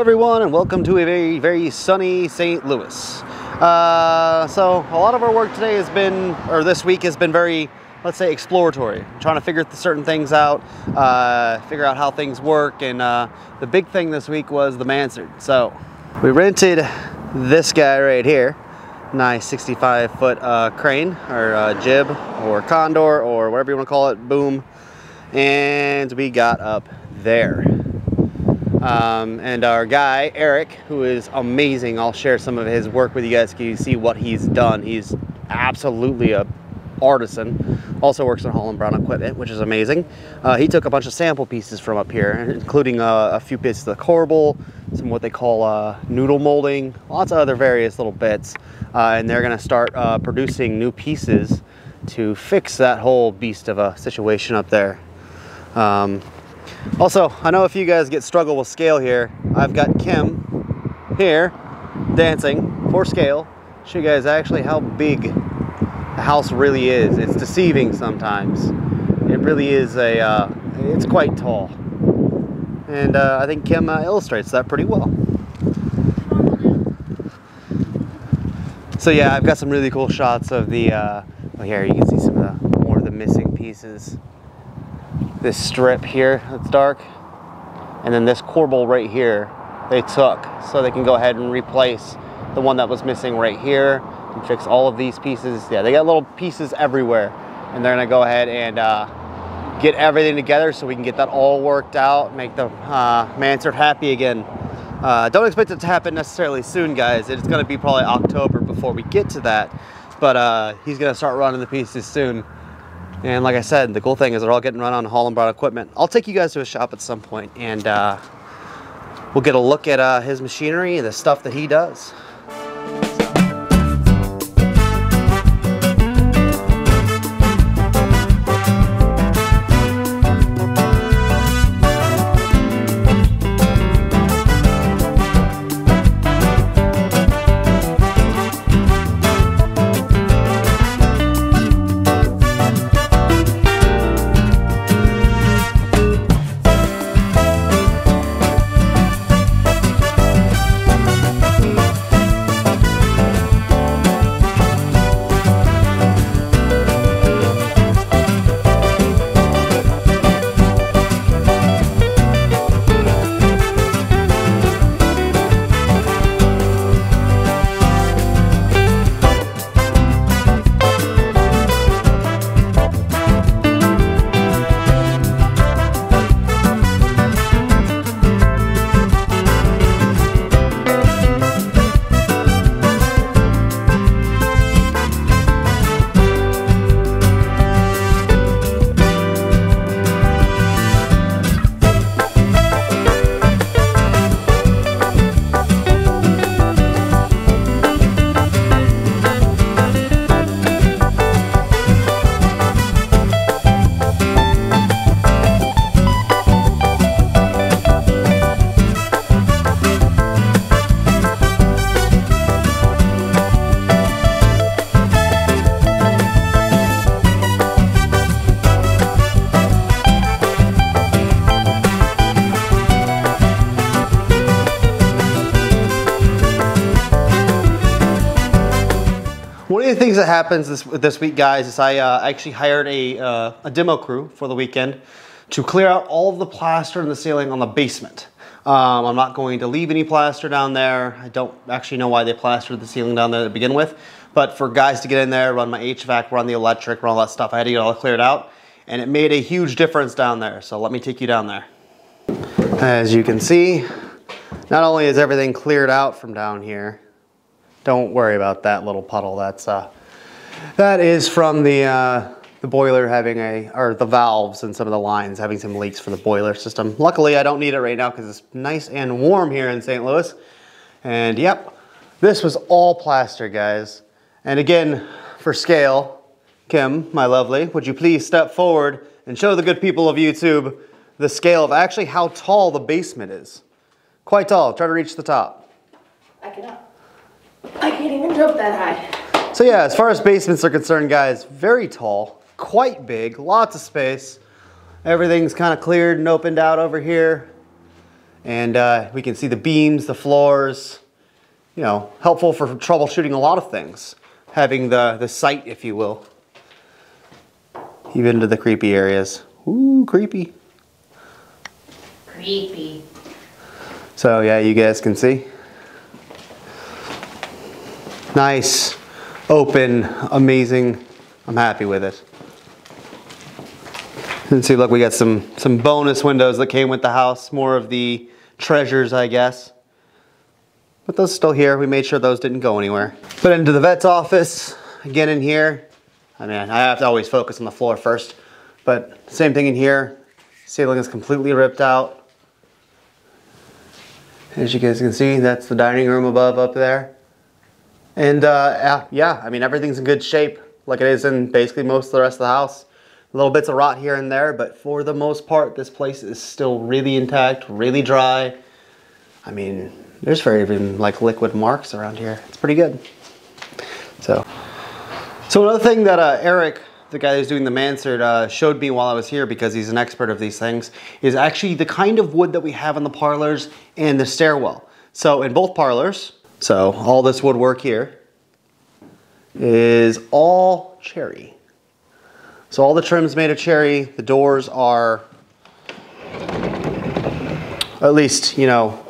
everyone, and welcome to a very, very sunny St. Louis. So a lot of our work today has been, or this week has been very, let's say, exploratory. Trying to figure certain things out, figure out how things work, and the big thing this week was the Mansard. So we rented this guy right here, nice 65-foot crane, or jib, or condor, or whatever you want to call it, boom, and we got up there. And our guy, Eric, who is amazing, I'll share some of his work with you guys so you see what he's done. He's absolutely a artisan. Also works on Holland Brown equipment, which is amazing. He took a bunch of sample pieces from up here, including a few pieces of corbel, some what they call noodle molding, lots of other various little bits. And they're going to start producing new pieces to fix that whole beast of a situation up there. Also, I know if you guys struggle with scale here, I've got Kim here dancing for scale. Show you guys actually how big the house really is. It's deceiving sometimes. It really is it's quite tall. And I think Kim illustrates that pretty well. So yeah, I've got some really cool shots of the, here you can see some of the more of the missing pieces. This strip here that's dark, and then this corbel right here they took so they can go ahead and replace the one that was missing right here and fix all of these pieces. Yeah, they got little pieces everywhere, and they're gonna go ahead and get everything together so we can get that all worked out, make the Mansard happy again. Don't expect it to happen necessarily soon, guys. It's gonna be probably October before we get to that, but he's gonna start running the pieces soon. And like I said, the cool thing is they're all getting run on Holland Brown equipment. I'll take you guys to his shop at some point, and we'll get a look at his machinery and the stuff that he does. One of the things that happens this week, guys, is I actually hired a demo crew for the weekend to clear out all of the plaster in the ceiling on the basement. I'm not going to leave any plaster down there. I don't actually know why they plastered the ceiling down there to begin with, but for guys to get in there, run my HVAC, run the electric, run all that stuff, I had to get it all cleared out, and it made a huge difference down there. So let me take you down there. As you can see, not only is everything cleared out from down here, don't worry about that little puddle. That is from the boiler having or the valves and some of the lines having some leaks for the boiler system. Luckily, I don't need it right now because it's nice and warm here in St. Louis. And yep, this was all plaster, guys. And again, for scale, Kim, my lovely, would you please step forward and show the good people of YouTube the scale of actually how tall the basement is. Quite tall. Try to reach the top. I cannot. I can't even jump that high. So yeah, as far as basements are concerned, guys, very tall, quite big, lots of space. Everything's kind of cleared and opened out over here. And we can see the beams, the floors, you know, helpful for troubleshooting a lot of things. Having the sight, if you will. Even to the creepy areas. Ooh, creepy. Creepy. So yeah, you guys can see. Nice, open, amazing. I'm happy with it. And see, look, we got some bonus windows that came with the house. More of the treasures, I guess. But those are still here. We made sure those didn't go anywhere. But into the vet's office, again in here. I mean, I have to always focus on the floor first. But same thing in here. Ceiling is completely ripped out. As you guys can see, that's the dining room above up there. And yeah, I mean, everything's in good shape, like it is in basically most of the rest of the house. Little bits of rot here and there, but for the most part, this place is still really intact, really dry. I mean, there's very even like liquid marks around here. It's pretty good. So another thing that Eric, the guy who's doing the Mansard, showed me while I was here, because he's an expert of these things, is actually the kind of wood that we have in the parlors and the stairwell. So in both parlors, so all this woodwork here is all cherry. So all the trim's made of cherry. The doors are, at least, you know,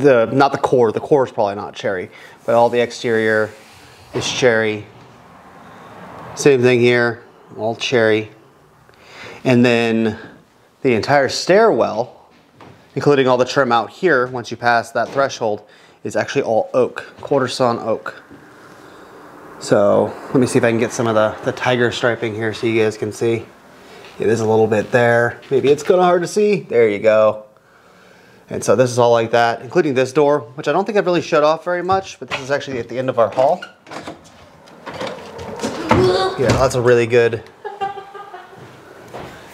not the core. The core is probably not cherry, but all the exterior is cherry. Same thing here, all cherry. And then the entire stairwell, including all the trim out here, once you pass that threshold, is actually all oak, quarter sawn oak. So let me see if I can get some of the tiger striping here so you guys can see. It is a little bit there. Maybe it's kind of hard to see. There you go. And so this is all like that, including this door, which I don't think I've really shut off very much, but this is actually at the end of our hall. Yeah, that's a really good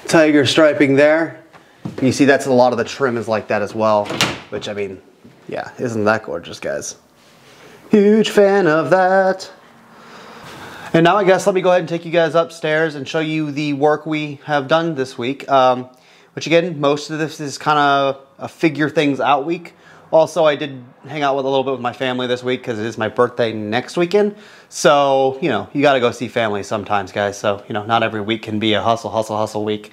tiger striping there. You see that's a lot of the trim is like that as well, which, I mean, yeah, isn't that gorgeous, guys? Huge fan of that. And now I guess let me go ahead and take you guys upstairs and show you the work we have done this week. Which again, most of this is kind of a figure things out week. Also, I did hang out with a little bit with my family this week because it is my birthday next weekend. So, you know, you got to go see family sometimes, guys. So, you know, not every week can be a hustle, hustle, hustle week.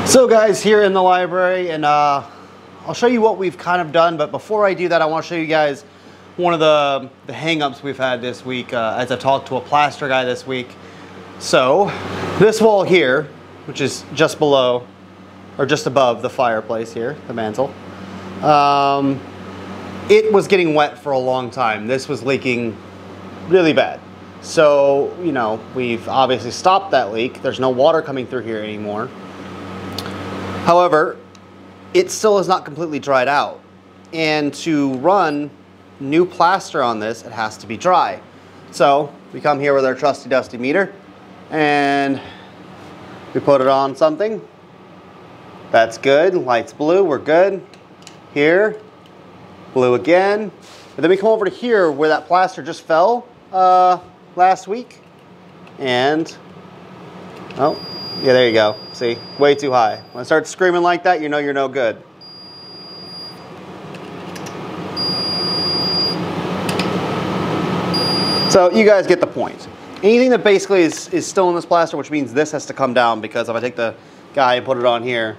So guys, here in the library, and I'll show you what we've kind of done, but before I do that, I want to show you guys one of the hang-ups we've had this week as I talked to a plaster guy this week. So this wall here, which is just below, or just above the fireplace here, the mantle, it was getting wet for a long time. This was leaking really bad. So, you know, we've obviously stopped that leak. There's no water coming through here anymore. However, it still is not completely dried out. And to run new plaster on this, it has to be dry. So we come here with our trusty dusty meter and we put it on something. That's good. Light's blue. We're good. Here, blue again. But then we come over to here where that plaster just fell last week. And, oh, yeah, there you go. See, way too high. When I start screaming like that, you know you're no good. So you guys get the point. Anything that basically is still in this plaster, which means this has to come down, because if I take the guy and put it on here,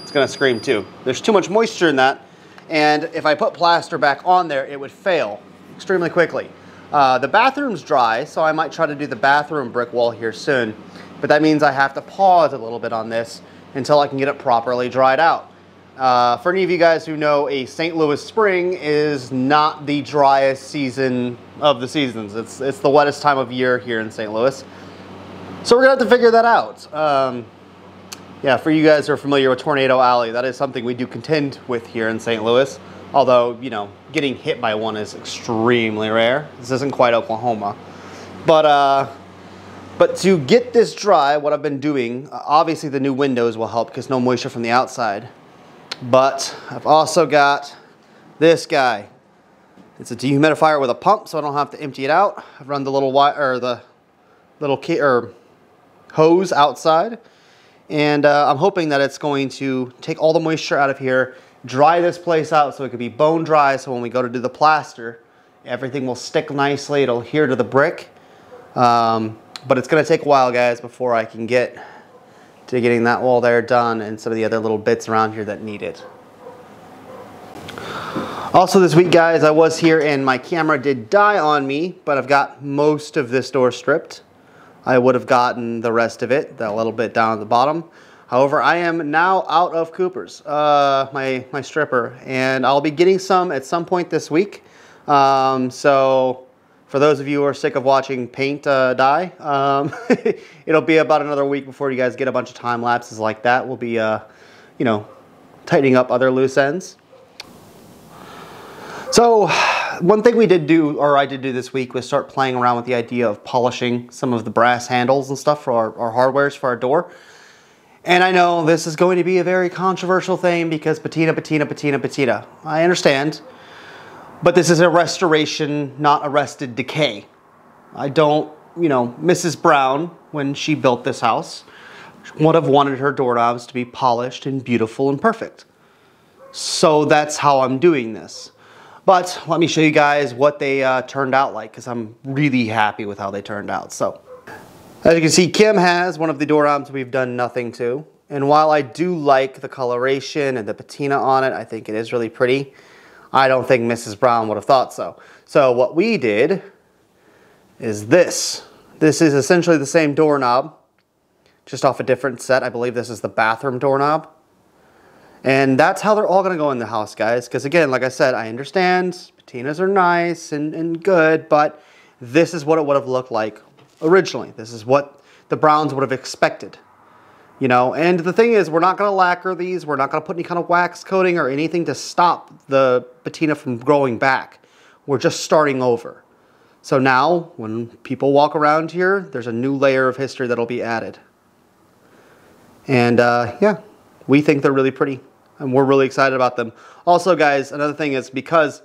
it's gonna scream too. There's too much moisture in that, and if I put plaster back on there, it would fail extremely quickly. The bathroom's dry, so I might try to do the bathroom brick wall here soon. But that means I have to pause a little bit on this until I can get it properly dried out. For any of you guys who know, a St. Louis spring is not the driest season of the seasons. It's the wettest time of year here in St. Louis. So we're gonna have to figure that out. Yeah, for you guys who are familiar with Tornado Alley, that is something we do contend with here in St. Louis. Although, you know, getting hit by one is extremely rare. This isn't quite Oklahoma. But to get this dry, what I've been doing, obviously the new windows will help because no moisture from the outside. But I've also got this guy. It's a dehumidifier with a pump, so I don't have to empty it out. I've run the little wire, or the little hose outside, and I'm hoping that it's going to take all the moisture out of here, dry this place out so it could be bone dry, so when we go to do the plaster, everything will stick nicely. It'll adhere to the brick. But it's going to take a while, guys, before I can get to getting that wall there done and some of the other little bits around here that need it. Also this week, guys, I was here and my camera did die on me, but I've got most of this door stripped. I would have gotten the rest of it, that little bit down at the bottom. However, I am now out of Cooper's, my stripper, and I'll be getting some at some point this week. So for those of you who are sick of watching paint dye, it'll be about another week before you guys get a bunch of time lapses like that. We'll be, you know, tightening up other loose ends. So one thing we did do, or I did do this week, was start playing around with the idea of polishing some of the brass handles and stuff for our hardwares for our door. And I know this is going to be a very controversial thing because patina, patina, patina, patina. I understand. But this is a restoration, not arrested decay. I don't, you know, Mrs. Brown, when she built this house, would have wanted her doorknobs to be polished and beautiful and perfect. So that's how I'm doing this. But let me show you guys what they turned out like, because I'm really happy with how they turned out. So, as you can see, Kim has one of the doorknobs we've done nothing to. And while I do like the coloration and the patina on it, I think it is really pretty. I don't think Mrs. Brown would have thought so. So what we did is this. This is essentially the same doorknob, just off a different set. I believe this is the bathroom doorknob. And that's how they're all going to go in the house, guys. Because again, like I said, I understand patinas are nice and good, but this is what it would have looked like originally. This is what the Browns would have expected. You know, and the thing is, we're not going to lacquer these. We're not going to put any kind of wax coating or anything to stop the patina from growing back. We're just starting over. So now, when people walk around here, there's a new layer of history that'll be added. And yeah, we think they're really pretty. And we're really excited about them. Also, guys, another thing is because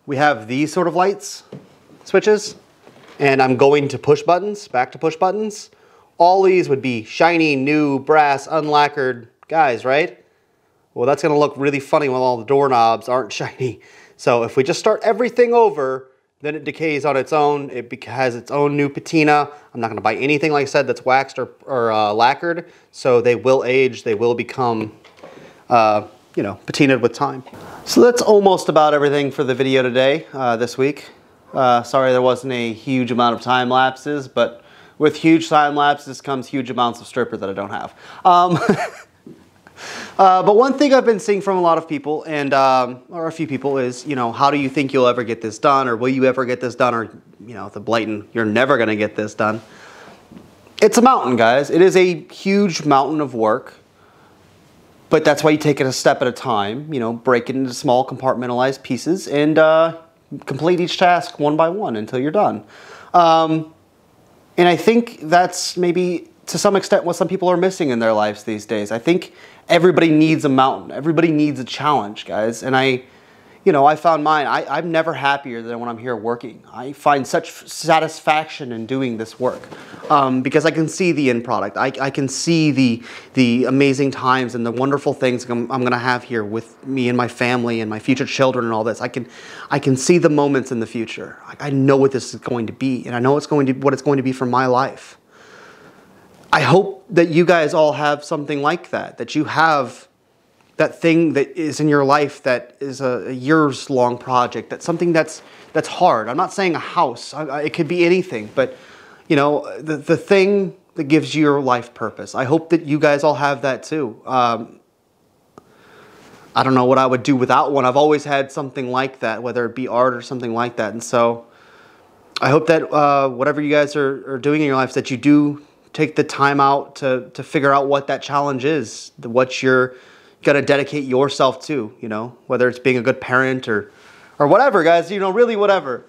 we have these sort of lights, switches, and I'm going to push buttons, back to push buttons. All these would be shiny, new, brass, unlacquered guys, right? Well, that's going to look really funny when all the doorknobs aren't shiny. So if we just start everything over, then it decays on its own. It has its own new patina. I'm not gonna buy anything, like I said, that's waxed or lacquered. So they will age, they will become, you know, patinaed with time. So that's almost about everything for the video today, this week. Sorry there wasn't a huge amount of time lapses, but with huge time lapses comes huge amounts of stripper that I don't have. But one thing I've been seeing from a lot of people, and or a few people, is, you know, how do you think you'll ever get this done, or will you ever get this done, or, you know, the blatant, you're never gonna get this done. It's a mountain, guys. It is a huge mountain of work, but that's why you take it a step at a time, you know, break it into small compartmentalized pieces, and complete each task one by one until you're done. And I think that's maybe to some extent what some people are missing in their lives these days. I think everybody needs a mountain. Everybody needs a challenge, guys. And I found mine. I'm never happier than when I'm here working. I find such satisfaction in doing this work because I can see the end product. I can see the amazing times and the wonderful things I'm going to have here with me and my family and my future children and all this. I can see the moments in the future. I know what this is going to be, and I know what it's going to be for my life. I hope that you guys all have something like that, that you have that thing that is in your life that is a years-long project, that's something that's hard. I'm not saying a house. It could be anything, but, you know, the thing that gives you your life purpose. I hope that you guys all have that too. I don't know what I would do without one. I've always had something like that, whether it be art or something like that. And so I hope that whatever you guys are doing in your lives, that you do take the time out to figure out what that challenge is, what you're got to dedicate yourself to, you know, whether it's being a good parent or whatever, guys, you know, really whatever.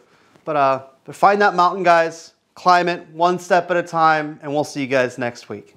But find that mountain, guys, climb it one step at a time, and we'll see you guys next week.